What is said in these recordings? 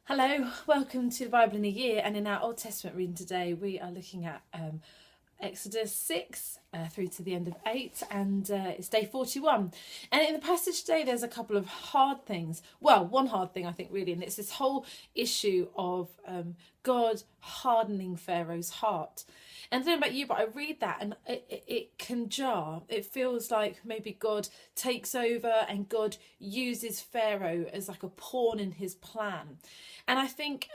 Hello, welcome to the Bible in a Year, and in our Old Testament reading today we are looking at Exodus 6 through to the end of 8, and it's day 41. And in the passage today there's a couple of hard things. Well, one hard thing I think really, and it's this whole issue of God hardening Pharaoh's heart. And I don't know about you, but I read that and it can jar. It feels like maybe God takes over and God uses Pharaoh as like a pawn in his plan. And I think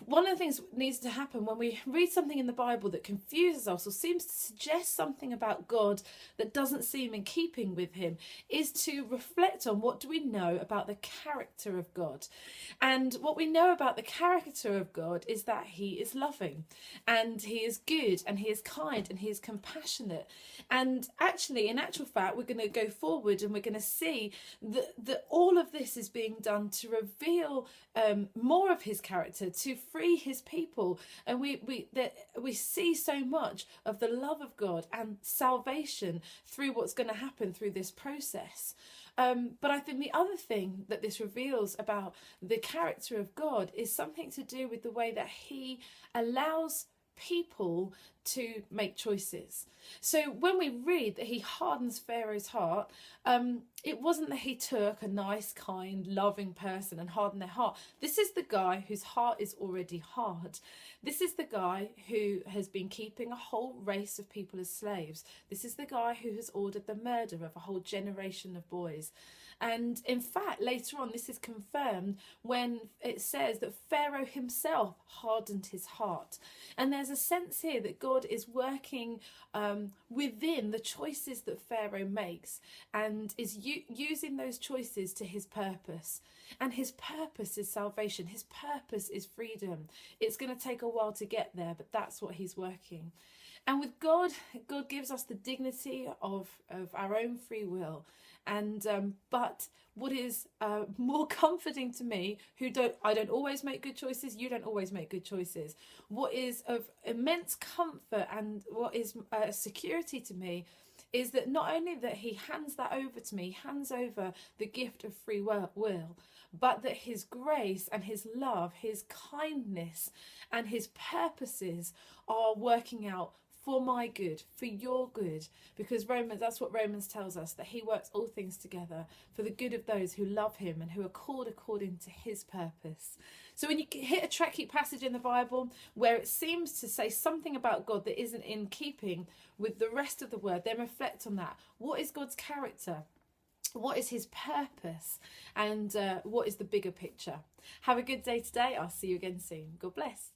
one of the things that needs to happen when we read something in the Bible that confuses us or seems to suggest something about God that doesn't seem in keeping with him is to reflect on what do we know about the character of God. And what we know about the character of God is that he is loving and he is good and he is kind and he is compassionate. And actually, in actual fact, we're going to go forward and we're going to see that all of this is being done to reveal more of his character, to free his people. And we see so much of the love of God and salvation through what's going to happen through this process. But I think the other thing that this reveals about the character of God is something to do with the way that he allows people to make choices. So when we read that he hardens Pharaoh's heart, it wasn't that he took a nice, kind, loving person and hardened their heart. This is the guy whose heart is already hard. This is the guy who has been keeping a whole race of people as slaves. This is the guy who has ordered the murder of a whole generation of boys. And in fact, later on, this is confirmed when it says that Pharaoh himself hardened his heart. And there's a sense here that God is working within the choices that Pharaoh makes and is using those choices to his purpose. And his purpose is salvation. His purpose is freedom. It's going to take a while to get there, but that's what he's working. And with God, God gives us the dignity of our own free will. And but what is more comforting to me, I don't always make good choices, you don't always make good choices. What is of immense comfort and what is security to me is that not only that he hands that over to me, hands over the gift of free will, but that his grace and his love, his kindness and his purposes are working out for my good, for your good, because that's what Romans tells us, that he works all things together for the good of those who love him and who are called according to his purpose. So when you hit a tricky passage in the Bible where it seems to say something about God that isn't in keeping with the rest of the word, then reflect on that. What is God's character? What is his purpose? And what is the bigger picture? Have a good day today. I'll see you again soon. God bless.